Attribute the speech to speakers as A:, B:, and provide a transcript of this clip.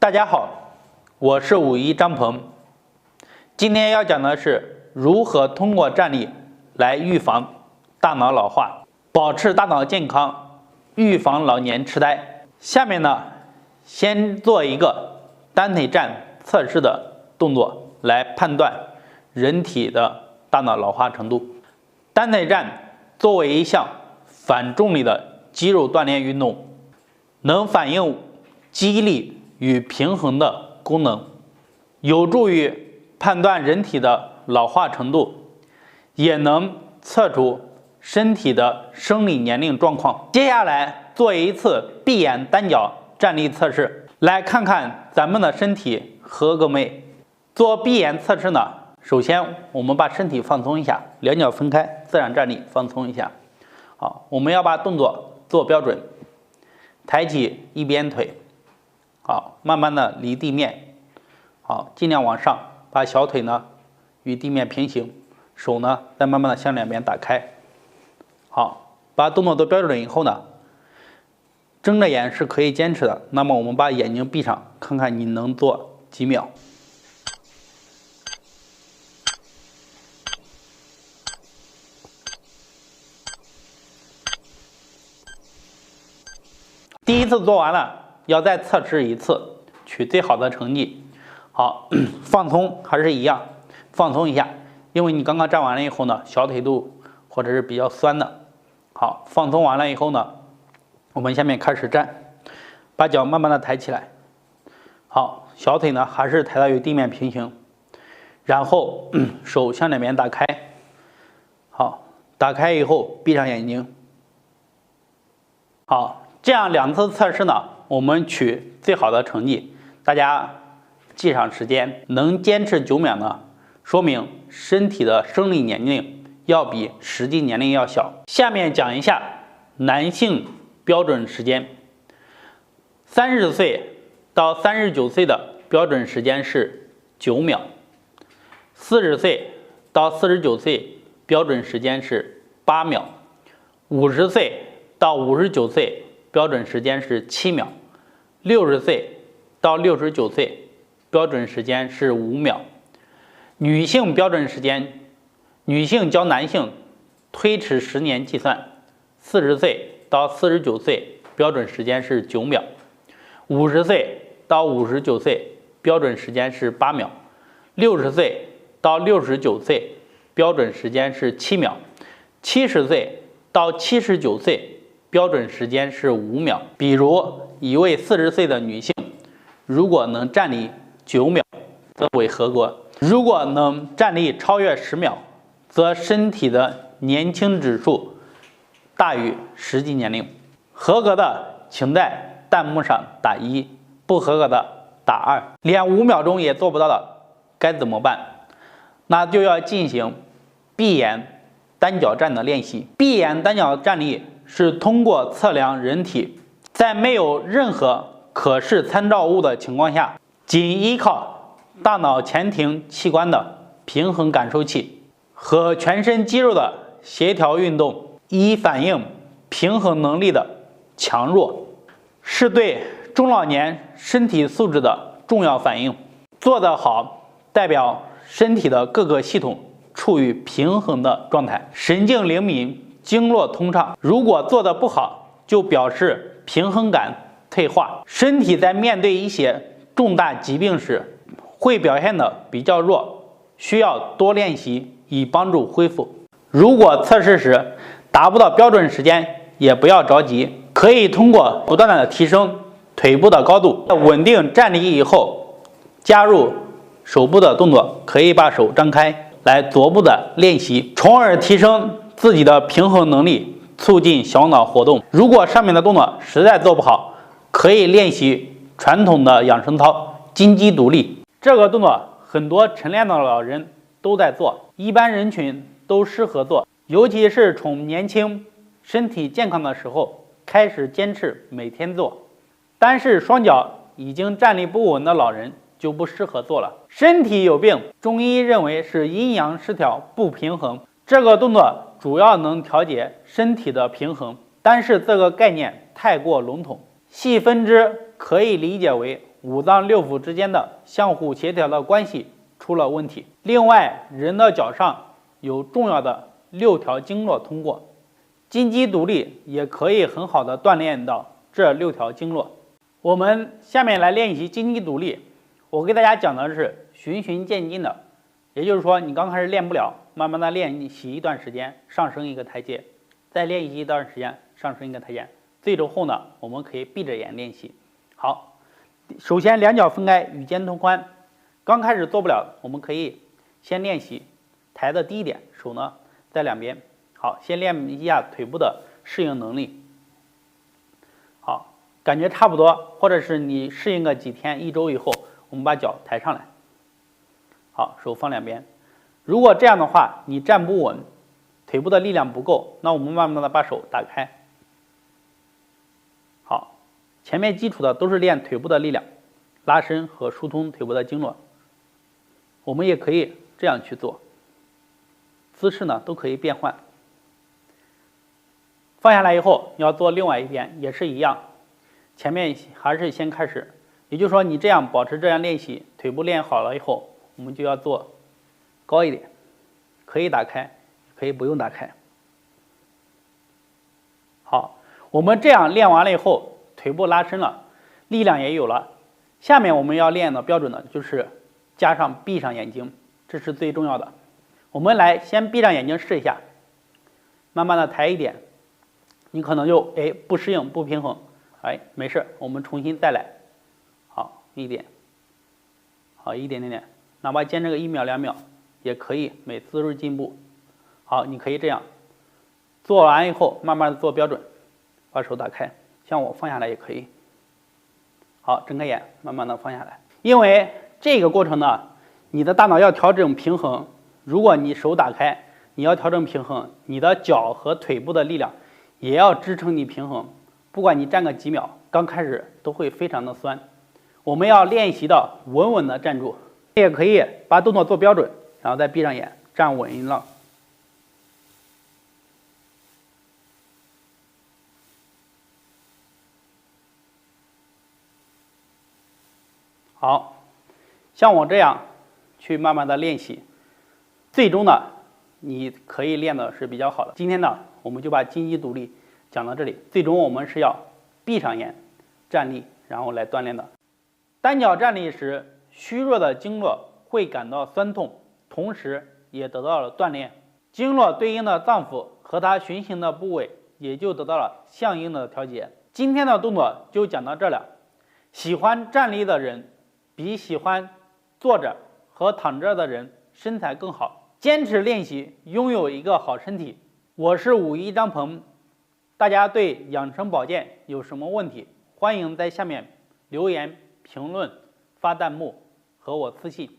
A: 大家好，我是51张鹏。今天要讲的是如何通过站立来预防大脑老化，保持大脑健康，预防老年痴呆。下面呢，先做一个单腿站测试的动作，来判断人体的大脑老化程度。单腿站作为一项反重力的肌肉锻炼运动，能反映肌力与平衡的功能，有助于判断人体的老化程度，也能测出身体的生理年龄状况。接下来做一次闭眼单脚站立测试，来看看咱们的身体合格没。做闭眼测试呢，首先我们把身体放松一下，两脚分开，自然站立，放松一下。好，我们要把动作做标准，抬起一边腿，好，慢慢的离地面，好，尽量往上，把小腿呢与地面平行，手呢再慢慢的向两边打开。好，把动作都标准以后呢，睁着眼是可以坚持的。那么我们把眼睛闭上，看看你能做几秒。第一次做完了，要再测试一次，取最好的成绩。好，放松还是一样，放松一下，因为你刚刚站完了以后呢，小腿肚或者是比较酸的。好，放松完了以后呢，我们下面开始站，把脚慢慢的抬起来。好，小腿呢还是抬到与地面平行，然后手向两边打开。好，打开以后闭上眼睛。好。这样两次测试呢，我们取最好的成绩。大家记上时间，能坚持9秒呢，说明身体的生理年龄要比实际年龄要小。下面讲一下男性标准时间。30岁到39岁的标准时间是9秒，40岁到49岁标准时间是8秒，50岁到59岁标准时间是7秒，60岁到69岁标准时间是5秒。女性标准时间，女性较男性推迟10年计算，40岁到49岁标准时间是9秒，50岁到59岁标准时间是8秒，60岁到69岁标准时间是7秒，70岁到79岁标准时间是5秒。比如一位40岁的女性，如果能站立9秒，则为合格；如果能站立超越10秒，则身体的年轻指数大于实际年龄。合格的请在弹幕上打1，不合格的打2。连5秒钟也做不到的该怎么办？那就要进行闭眼单脚站的练习。闭眼单脚站立是通过测量人体在没有任何可视参照物的情况下，仅依靠大脑前庭器官的平衡感受器和全身肌肉的协调运动，以反映平衡能力的强弱，是对中老年身体素质的重要反应。做得好，代表身体的各个系统处于平衡的状态，神经灵敏，经络通畅。如果做得不好，就表示平衡感退化。身体在面对一些重大疾病时，会表现得比较弱，需要多练习以帮助恢复。如果测试时达不到标准时间，也不要着急，可以通过不断的提升腿部的高度，稳定站立以后，加入手部的动作，可以把手张开来逐步的练习，从而提升自己的平衡能力，促进小脑活动。如果上面的动作实在做不好，可以练习传统的养生操金鸡独立。这个动作很多晨练的老人都在做，一般人群都适合做，尤其是从年轻身体健康的时候开始坚持每天做。但是双脚已经站立不稳的老人就不适合做了。身体有病，中医认为是阴阳失调不平衡，这个动作主要能调节身体的平衡，但是这个概念太过笼统，细分之可以理解为五脏六腑之间的相互协调的关系出了问题。另外，人的脚上有重要的6条经络通过，金鸡独立也可以很好的锻炼到这6条经络。我们下面来练习金鸡独立。我给大家讲的是循序渐进的，也就是说你刚开始练不了，慢慢的练习一段时间，上升一个台阶，再练习一段时间，上升一个台阶，最后呢我们可以闭着眼练习。好，首先两脚分开，与肩同宽。刚开始做不了，我们可以先练习抬的低一点，手呢在两边。好，先练一下腿部的适应能力。好，感觉差不多，或者是你适应个几天1周以后，我们把脚抬上来。好，手放两边。如果这样的话你站不稳，腿部的力量不够，那我们慢慢的把手打开。好，前面基础的都是练腿部的力量，拉伸和疏通腿部的经络。我们也可以这样去做，姿势呢都可以变换。放下来以后要做另外一边，也是一样，前面还是先开始，也就是说你这样保持这样练习，腿部练好了以后，我们就要做高一点，可以打开，可以不用打开。好，我们这样练完了以后，腿部拉伸了，力量也有了，下面我们要练的标准的就是加上闭上眼睛，这是最重要的。我们来先闭上眼睛试一下，慢慢的抬一点，你可能就不适应不平衡，没事，我们重新再来。好，一点，好，一点点点，哪怕坚持个1秒2秒也可以，每次都是进步。好，你可以这样做完以后慢慢的做标准，把手打开，像我放下来也可以。好，睁开眼，慢慢的放下来。因为这个过程呢，你的大脑要调整平衡，如果你手打开，你要调整平衡，你的脚和腿部的力量也要支撑你平衡，不管你站个几秒，刚开始都会非常的酸。我们要练习到稳稳的站住，也可以把动作做标准，然后再闭上眼，站稳了。好，像我这样去慢慢的练习，最终呢你可以练的是比较好的。今天呢我们就把金鸡独立讲到这里，最终我们是要闭上眼站立，然后来锻炼的。单脚站立时，虚弱的经络会感到酸痛，同时也得到了锻炼，经络对应的脏腑和它循行的部位也就得到了相应的调节。今天的动作就讲到这了。喜欢站立的人比喜欢坐着和躺着的人身材更好。坚持练习，拥有一个好身体。我是51张鹏，大家对养生保健有什么问题，欢迎在下面留言评论、发弹幕和我私信。